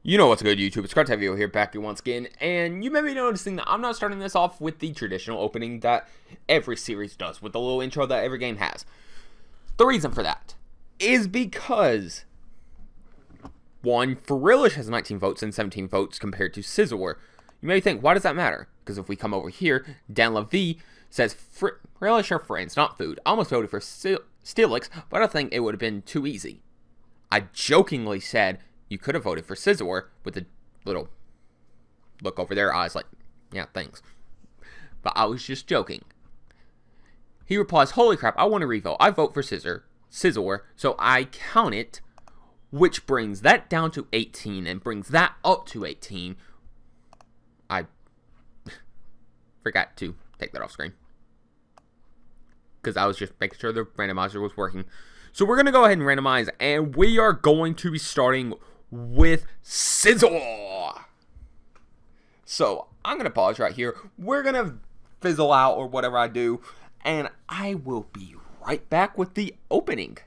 You know what's good, YouTube? It's Black2 here, back here once again, and you may be noticing that I'm not starting this off with the traditional opening that every series does, with the little intro that every game has. The reason for that is because, one, Ferilish has 19 votes and 17 votes compared to Scizor. You may think, why does that matter? Because if we come over here, Dan Levy says, Ferilish are friends, not food. I almost voted for Steelix, but I think it would have been too easy. I jokingly said, you could have voted for Scizor with a little look over their eyes like, yeah, thanks. But I was just joking. He replies, holy crap, I want to revote. I vote for Scizor, so I count it, which brings that down to 18 and brings that up to 18. I forgot to take that off screen, because I was just making sure the randomizer was working. So we're going to go ahead and randomize, and we are going to be starting with Scizor. So I'm going to pause right here. We're going to fizzle out or whatever I do, and I will be right back with the opening.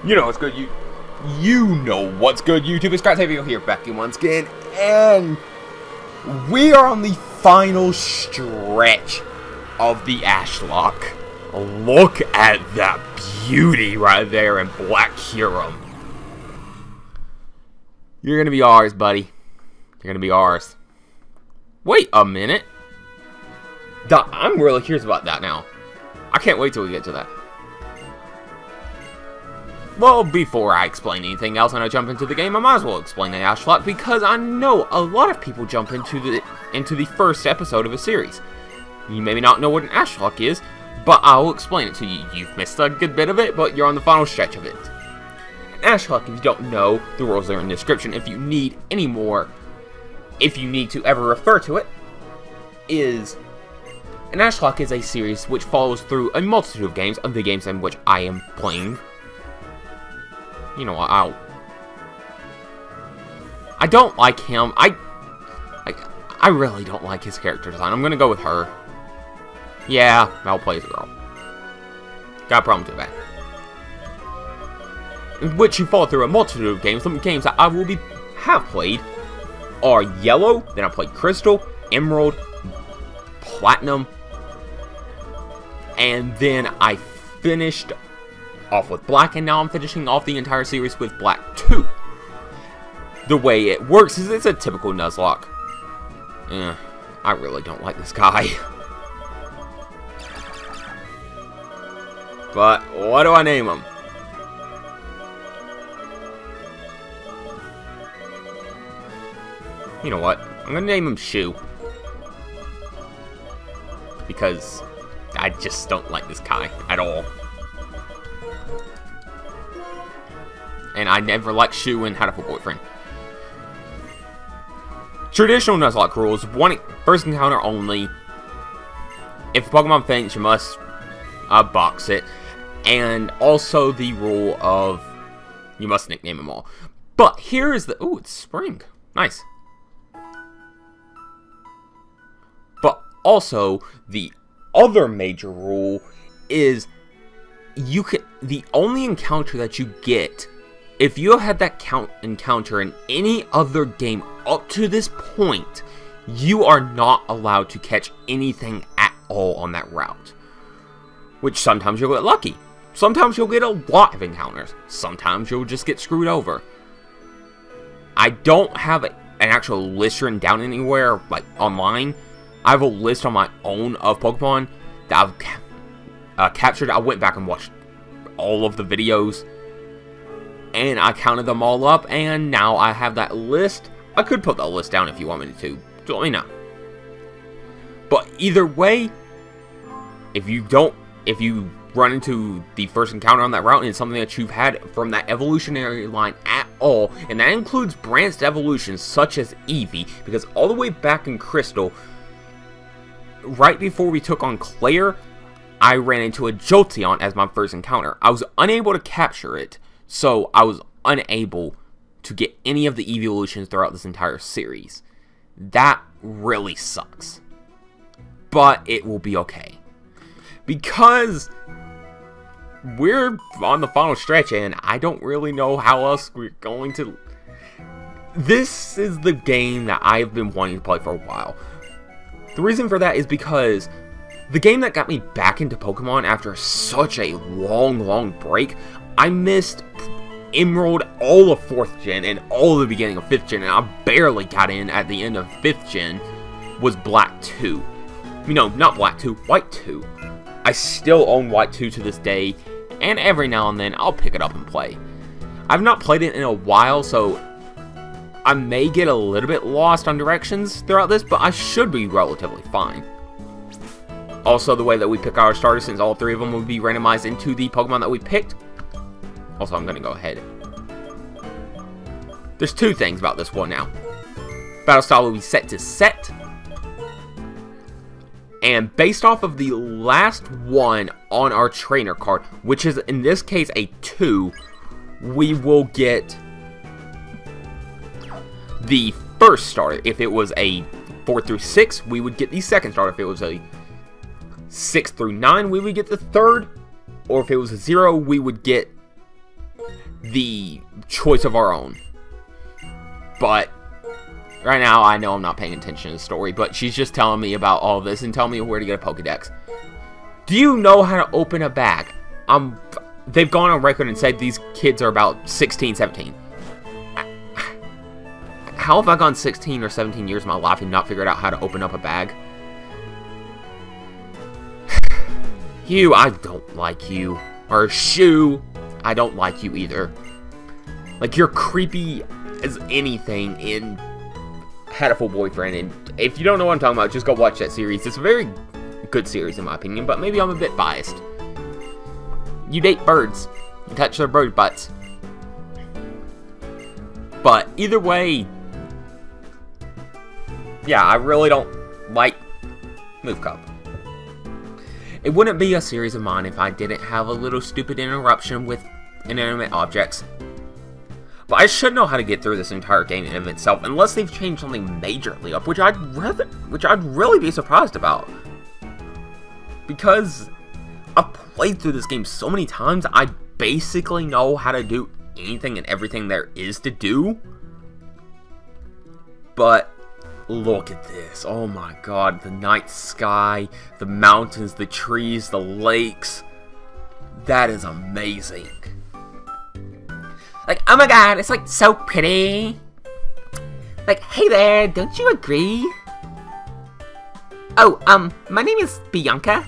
You know what's good, you know what's good, YouTube. It's Black2 here, back in once again, and we are on the final stretch of the Ashlocke. Look at that beauty right there in Black Hero. You're gonna be ours, buddy. You're gonna be ours. Wait a minute. I'm really curious about that now. I can't wait till we get to that. Well, before I explain anything else and I jump into the game, I might as well explain the Ashlocke, because I know a lot of people jump into the first episode of a series. You maybe not know what an Ashlocke is, but I'll explain it to you. You've missed a good bit of it, but you're on the final stretch of it. An Ashlocke, if you don't know, the rules are in the description. If you need any more, if you need to ever refer to it, is an Ashlocke is a series which follows through a multitude of games, the games in which I am playing. You know what, I don't like him. I really don't like his character design. I'm gonna go with her. Yeah, I'll play as a girl. Got a problem with that. In which you follow through a multitude of games. Some games that I will have played are Yellow, then I played Crystal, Emerald, Platinum, and then I finished off with Black, and now I'm finishing off the entire series with Black2. The way it works is it's a typical Nuzlocke. I really don't like this guy. But what do I name him? You know what? I'm gonna name him Shu. Because I just don't like this guy at all. And I never liked Shu and Had a Boyfriend. Traditional Nuzlocke rules: first encounter only. If the Pokemon faints, you must box it. And also the rule of you must nickname them all. But here is the... Ooh, it's spring. Nice. But also, the other major rule is the only encounter that you get, if you have had that encounter in any other game up to this point, you are not allowed to catch anything at all on that route. Which sometimes you'll get lucky. Sometimes you'll get a lot of encounters. Sometimes you'll just get screwed over. I don't have an actual list written down anywhere, like online. I have a list on my own of Pokemon that I've captured. I went back and watched all of the videos, and I counted them all up, and now I have that list. I could put that list down if you want me to, so let me know. But either way, if you run into the first encounter on that route and it's something that you've had from that evolutionary line at all, and that includes branched evolutions such as Eevee, because all the way back in Crystal, right before we took on Claire, I ran into a Jolteon as my first encounter. I was unable to capture it, so I was unable to get any of the evolutions throughout this entire series. That really sucks. But it will be okay, because we're on the final stretch, and I don't really know how else we're going to... This is the game that I've been wanting to play for a while. The reason for that is because the game that got me back into Pokemon after such a long break, I missed Emerald, all of 4th gen, and all the beginning of 5th gen, and I barely got in at the end of 5th gen, was Black 2. No, not Black 2, White 2. I still own White 2 to this day, and every now and then I'll pick it up and play. I've not played it in a while, so I may get a little bit lost on directions throughout this, but I should be relatively fine. Also, the way that we pick our starters, since all 3 of them will be randomized into the Pokemon that we picked. Also, I'm going to go ahead. There's 2 things about this one now. Battle style will be set to set. And based off of the last one on our trainer card, which is in this case a 2, we will get the first starter. If it was a 4 through 6, we would get the second starter. If it was a 6 through 9, we would get the third. Or if it was a 0, we would get the choice of our own. But right now, I know I'm not paying attention to the story, but she's just telling me about all of this and telling me where to get a Pokedex. Do you know how to open a bag? They've gone on record and said these kids are about 16, 17. How have I gone 16 or 17 years of my life and not figured out how to open up a bag? You, I don't like you. Or Shoo, I don't like you either. Like, you're creepy as anything in Hatful Boyfriend, and if you don't know what I'm talking about, just go watch that series. It's a very good series in my opinion, but maybe I'm a bit biased. You date birds. You touch their bird butts. But either way, yeah, I really don't like Move Cup. It wouldn't be a series of mine if I didn't have a little stupid interruption with inanimate objects. But I should know how to get through this entire game in of itself, unless they've changed something majorly up, which I'd really be surprised about. Because I've played through this game so many times, I basically know how to do anything and everything there is to do. But look at this. Oh my god. The night sky, the mountains, the trees, the lakes. That is amazing. Like, oh my god, it's like so pretty. Like, hey there, don't you agree? Oh, my name is Bianca.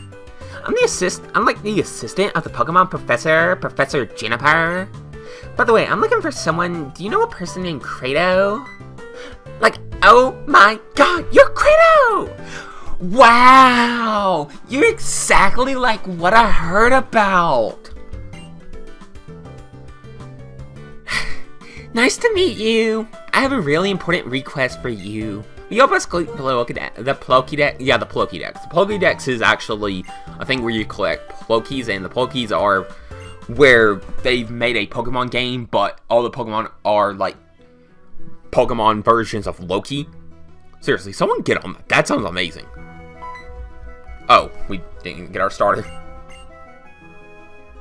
I'm the assistant of the Pokemon Professor, Professor Juniper. By the way, I'm looking for someone. Do you know a person named Credo? Like, oh my god, you're Credo! Wow! You're exactly like what I heard about. Nice to meet you. I have a really important request for you. You help us collect the Pokédex. Yeah, the Pokédex. The Pokédex is actually a thing where you collect Pokés, and the Pokés are where they've made a Pokemon game, but all the Pokemon are like Pokemon versions of Loki. Seriously, someone get on that. That sounds amazing. Oh, we didn't get our starter.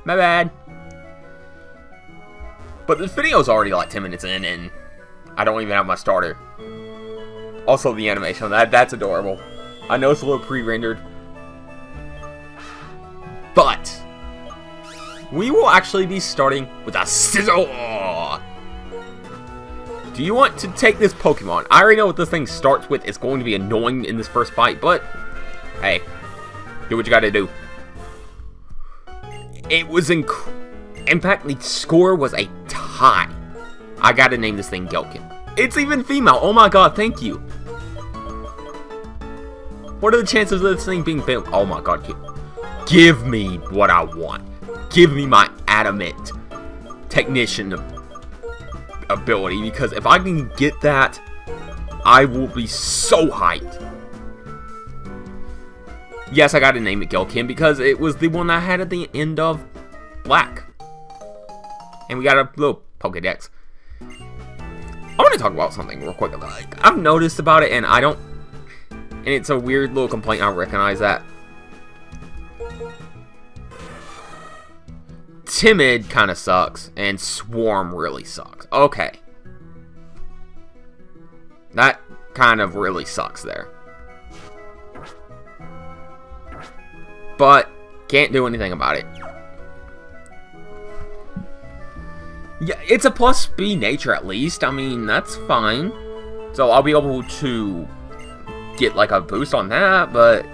My bad. But this video's already like 10 minutes in, and I don't even have my starter. Also, the animation on that's adorable. I know it's a little pre-rendered, but we will actually be starting with a Scizor. Do you want to take this Pokemon? I already know what this thing starts with. It's going to be annoying in this first fight, but hey, do what you gotta do. It was in fact, the score was a tie. I gotta name this thing Gelkin. It's even female. Oh my god, thank you. What are the chances of this thing being female? Oh my god, give me what I want. Give me my adamant technician ability, because if I can get that, I will be so hyped. Yes, I gotta name it Gelkin because it was the one I had at the end of Black. And we got a little Pokedex. I want to talk about something real quick. Like, I've noticed about it, and I don't... And it's a weird little complaint, I recognize that. Timid kind of sucks, and Swarm really sucks. Okay. That kind of really sucks there. But, can't do anything about it. Yeah, it's a plus B nature at least. I mean, that's fine. So I'll be able to get like a boost on that, but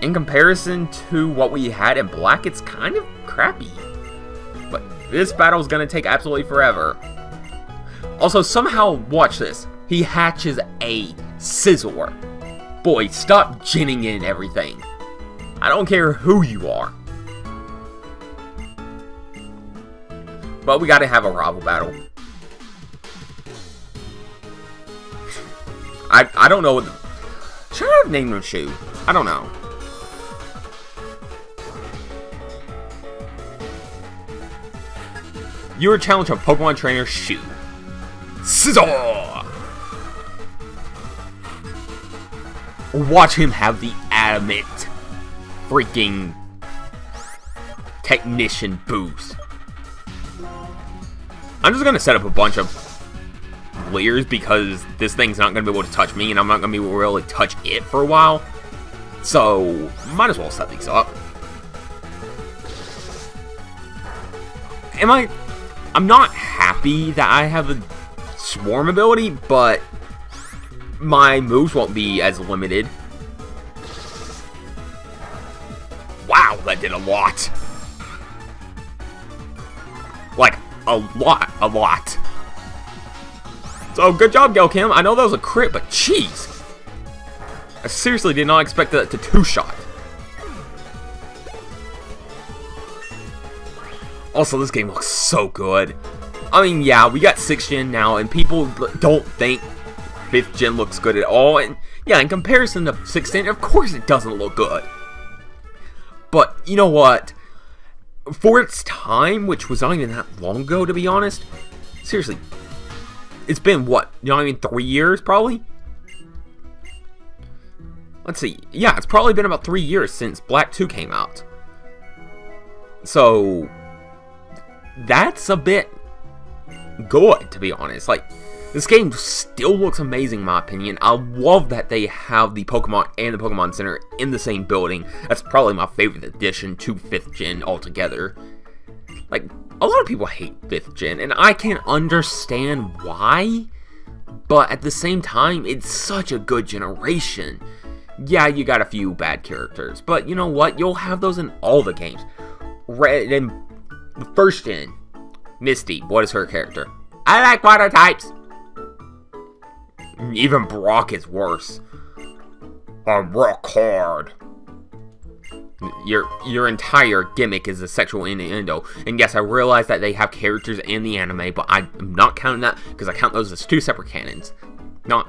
in comparison to what we had in Black, it's kind of crappy. But this battle is going to take absolutely forever. Also, somehow, watch this. He hatches a Scizor. Boy, stop ginning in everything. I don't care who you are. But we gotta have a rival battle. I don't know what the... Should I have named him Shu? I don't know. You are challenged from Pokemon Trainer Shu. Scizor! Watch him have the adamant freaking technician boost. I'm just gonna set up a bunch of Leers because this thing's not gonna be able to touch me, and I'm not gonna be able to really touch it for a while. So might as well set these up. I'm not happy that I have a Swarm ability, but my moves won't be as limited. Wow, that did a lot. Like, a lot. So, good job, Gelkim. I know that was a crit, but jeez. I seriously did not expect that to two-shot. Also, this game looks so good. I mean, yeah, we got 6th gen now, and people don't think 5th gen looks good at all. And yeah, in comparison to 6th gen, of course it doesn't look good. But, you know what? For its time, which was not even that long ago, to be honest, seriously, it's been, what, you know what I mean, 3 years, probably? Let's see, yeah, it's probably been about 3 years since Black 2 came out. So, that's a bit good, to be honest. Like, this game still looks amazing, in my opinion. I love that they have the Pokemon and the Pokemon Center in the same building. That's probably my favorite addition to 5th gen altogether. Like, a lot of people hate 5th gen, and I can understand why, but at the same time, it's such a good generation. Yeah, you got a few bad characters, but you know what? You'll have those in all the games. Red and the 1st gen, Misty, what is her character? I like water types. Even Brock is worse. I'm rock hard. Your entire gimmick is a sexual innuendo. And yes, I realize that they have characters in the anime, but I'm not counting that because I count those as 2 separate canons. Not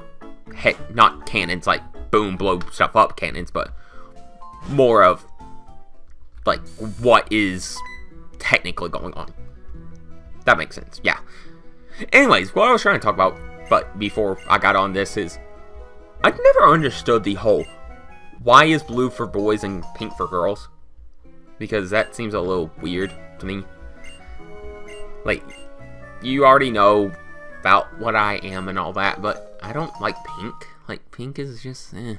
cannons like boom, blow stuff up cannons, but more of like what is technically going on. That makes sense, yeah. Anyways, what I was trying to talk about, but before I got on this, is I've never understood the whole why is blue for boys and pink for girls, because that seems a little weird to me. Like, you already know about what I am and all that, but I don't like pink. Like, pink is just I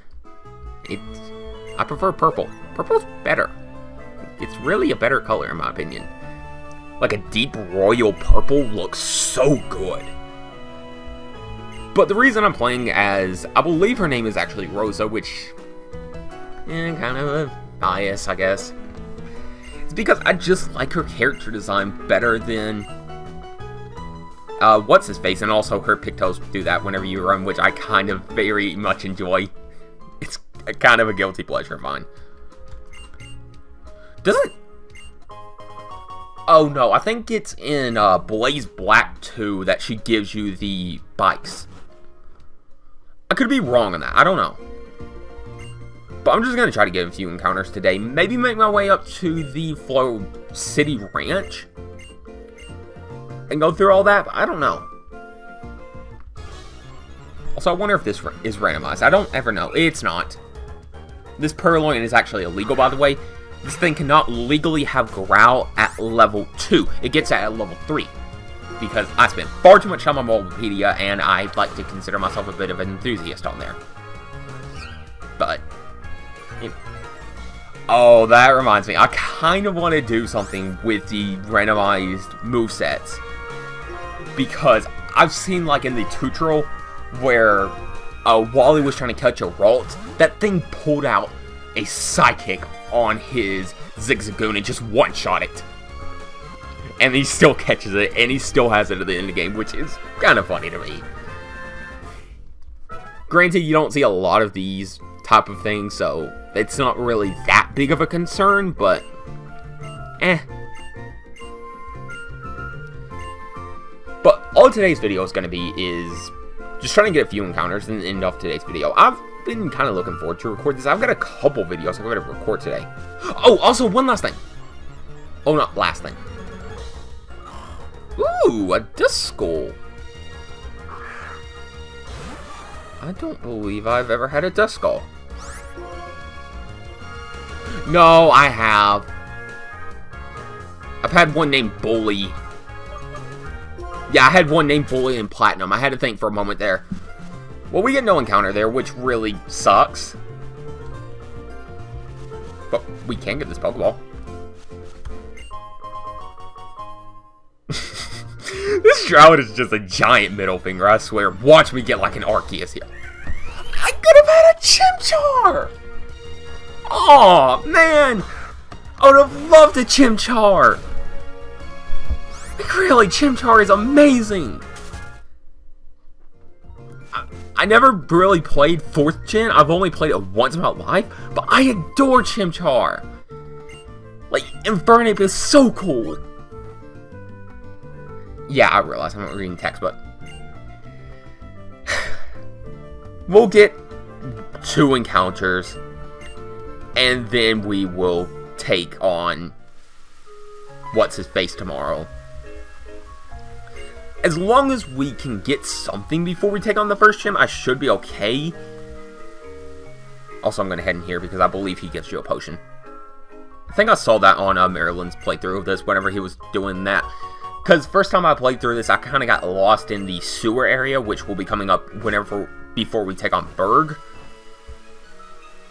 prefer purple. Purple's better. It's really a better color in my opinion. Like a deep royal purple looks so good. But the reason I'm playing as, I believe her name is actually Rosa, which, kind of a bias, I guess. It's because I just like her character design better than, what's-his-face, and also her pigtails do that whenever you run, which I kind of very much enjoy. It's kind of a guilty pleasure of mine. Doesn't... Oh no, I think it's in Black 2 that she gives you the bikes. I could be wrong on that, I don't know. But I'm just going to try to get a few encounters today. Maybe make my way up to the Flow City Ranch. And go through all that, but I don't know. Also, I wonder if this is randomized. I don't ever know. It's not. This purloin is actually illegal, by the way. This thing cannot legally have Growl at level 2. It gets at level 3. Because I spent far too much time on Mobilepedia, and I like to consider myself a bit of an enthusiast on there. But... Oh, that reminds me. I kind of want to do something with the randomized movesets. Because I've seen, like, in the tutorial, where Wally was trying to catch a Ralt, that thing pulled out a Psychic on his Zigzagoon and just one-shot it. And he still catches it, and he still has it at the end of the game, which is kind of funny to me. Granted, you don't see a lot of these type of things, so it's not really that big of a concern, but But all today's video is going to be is just trying to get a few encounters and end off today's video. I've been kind of looking forward to record this. I've got a couple videos I'm going to record today. Oh, also one last thing. Oh, not last thing. Ooh, a Duskull. I don't believe I've ever had a Duskull. No, I have. I've had one named Bully. Yeah, I had one named Bully in Platinum. I had to think for a moment there. Well, we get no encounter there, which really sucks. But we can get this Pokeball. This Shroud is just a giant middle finger, I swear. Watch me get like an Arceus here. I could have had a Chimchar! Aw, man! I would have loved a Chimchar! Like, really, Chimchar is amazing! I never really played 4th gen. I've only played it once in my life, but I adore Chimchar! Like, Infernape is so cool! Yeah, I realize I'm not reading text, but... We'll get 2 encounters, and then we will take on what's-his-face tomorrow. As long as we can get something before we take on the first gym, I should be okay. Also, I'm going to head in here because I believe he gives you a potion. I think I saw that on Maryland's playthrough of this whenever he was doing that. Because first time I played through this, I kind of got lost in the sewer area, which will be coming up before we take on Berg.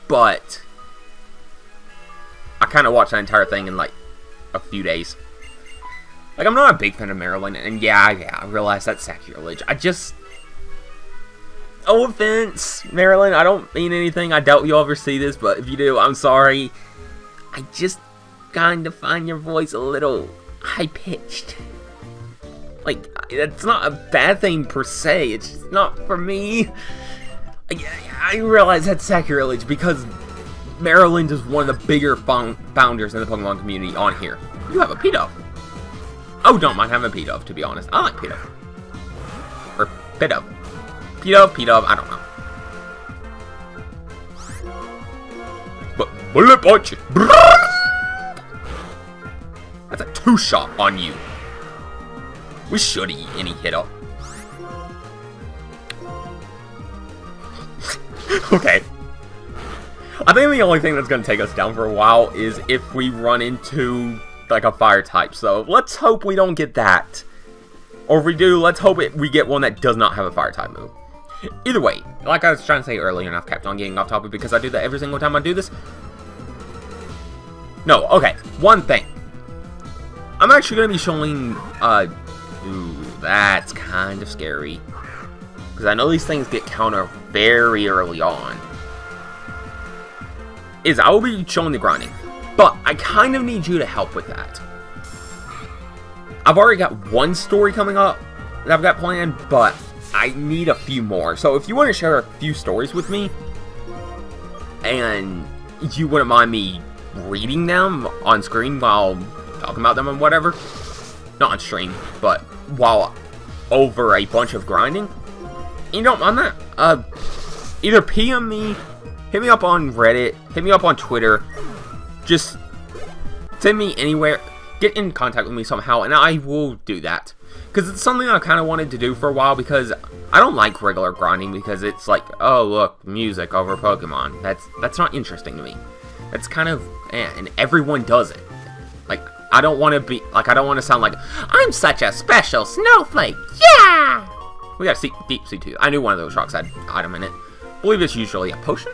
But I kind of watched that entire thing in like a few days. Like, I'm not a big fan of Maryland, and yeah, I realize that's sacrilege. No offense, Maryland, I don't mean anything. I doubt you'll ever see this, but if you do, I'm sorry. I just kind of find your voice a little high-pitched. Like, it's not a bad thing per se, it's just not for me. I realize that's sacrilege because Maryland is one of the bigger founders in the Pokemon community on here. You have a Pidove. Oh, don't mind having a Pidove, to be honest. I like Pidove. Or Pidove. Pidove, I don't know. But bullet punch! That's a 2-shot on you. We should eat any hit up. Okay. I think the only thing that's going to take us down for a while is if we run into, like, a fire type. So, let's hope we don't get that. Or if we do, let's hope we get one that does not have a fire type move. Either way, like I was trying to say earlier, and I've kept on getting off topic because I do that every single time I do this. No, okay, one thing. I'm actually going to be showing, ooh, that's kind of scary. Because I know these things get countered very early on. I will be showing the grinding. But I kind of need you to help with that. I've already got one story coming up that I've got planned, but I need a few more. So if you want to share a few stories with me, and you wouldn't mind me reading them on screen while talking about them and whatever. Not on stream, but while over a bunch of grinding. You don't mind that? Either PM me, hit me up on Reddit, hit me up on Twitter. Just send me anywhere. Get in contact with me somehow, and I will do that. Because it's something I kind of wanted to do for a while, because I don't like regular grinding, because it's like, oh look, music over Pokemon. That's not interesting to me. That's kind of, and everyone does it. Like, I don't want to be, like, I don't want to sound like, I'm such a special snowflake, yeah! We got a deep sea tooth. I knew one of those rocks had an item in it. I believe it's usually a potion.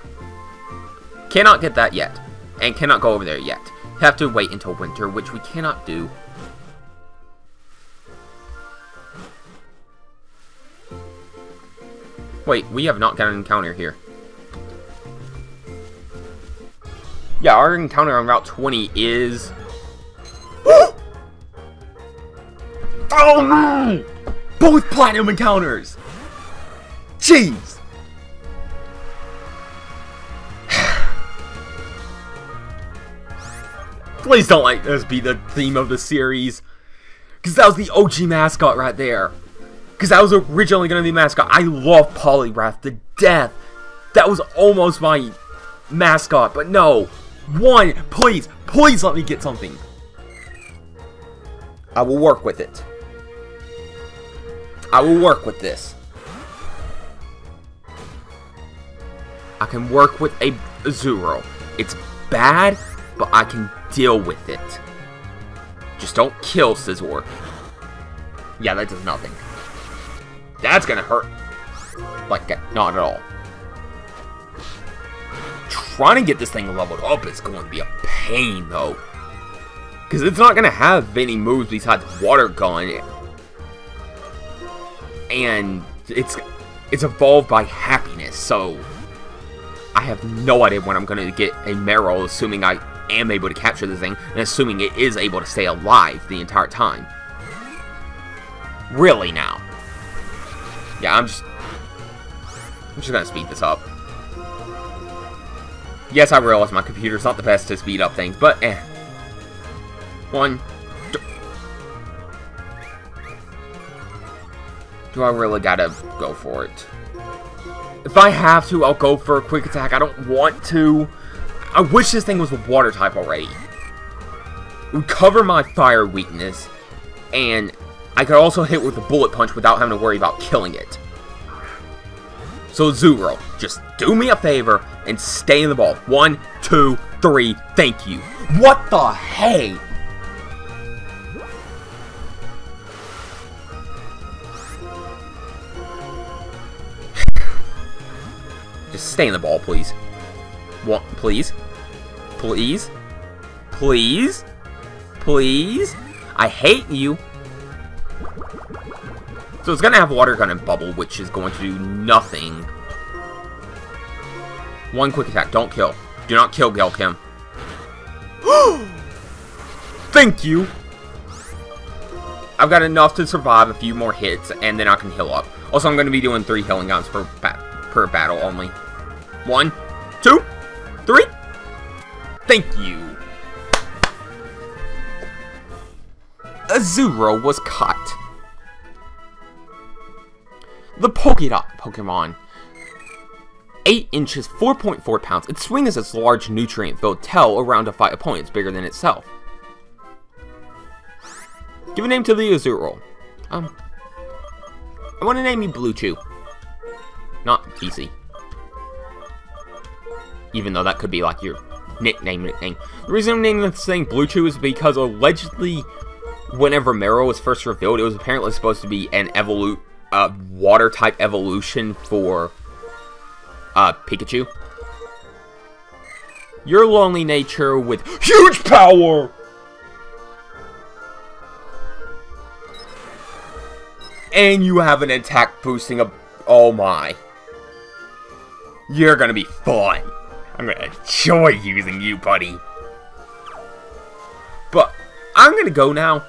Cannot get that yet, and cannot go over there yet. Have to wait until winter, which we cannot do. Wait, we have not got an encounter here. Yeah, our encounter on Route 20 is... Oh no! Both platinum encounters! Jeez! Please don't let this be the theme of the series. Because that was the OG mascot right there. Because that was originally going to be mascot. I love Poliwrath to death. That was almost my mascot. But no. One, please let me get something. I will work with it. I will work with this. I can work with a Zero. It's bad, but I can deal with it. Just don't kill Scizor. Yeah, that does nothing. That's gonna hurt. Like, not at all. Trying to get this thing leveled up is going to be a pain, though. Because it's not gonna have any moves besides Water Gun. And it's evolved by Happiness, so I have no idea when I'm gonna get a Meryl, assuming I am able to capture this thing, and assuming it is able to stay alive the entire time. Really now. Yeah, I'm just gonna speed this up. Yes, I realize my computer's not the best to speed up things, but One, two. Do I really gotta go for it? If I have to, I'll go for a quick attack. I don't want to. I wish this thing was a water type already. It would cover my fire weakness, and I could also hit with a bullet punch without having to worry about killing it. So Zero, just do me a favor and stay in the ball. 1, 2, 3, thank you. What the hey? Just stay in the ball, please. Please? Please? Please? Please? I hate you. So it's gonna have Water Gun and Bubble, which is going to do nothing. One quick attack, don't kill. Do not kill Gelkim. Thank you! I've got enough to survive a few more hits, and then I can heal up. Also, I'm gonna be doing 3 healing guns per battle only. 1, 2, 3. Thank you. A Zero was caught. The Polkadot Pokemon. 8 inches, 4.4 pounds. Its swing is its large, nutrient-filled tail around to fight opponents bigger than itself. Give a name to the Azuro. I want to name you Black2. Not PC. Even though that could be like your nickname. The reason I'm naming this thing Black2 is because allegedly, whenever Meryl was first revealed, it was apparently supposed to be an water type evolution for Pikachu. your lonely nature with huge power. And you have an attack boosting of... Oh my. You're gonna be fun. I'm gonna enjoy using you, buddy. But I'm gonna go now.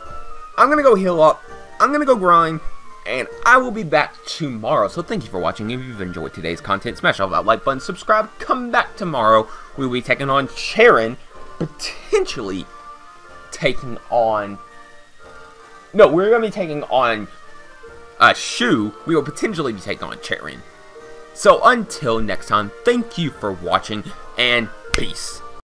I'm gonna go heal up. I'm gonna go grind. And I will be back tomorrow. So thank you for watching. If you've enjoyed today's content, smash all that like button, subscribe, come back tomorrow. We'll be taking on Sharon. Potentially taking on... No, we're gonna be taking on... Shu. We will potentially be taking on Sharon. So until next time, thank you for watching, and peace.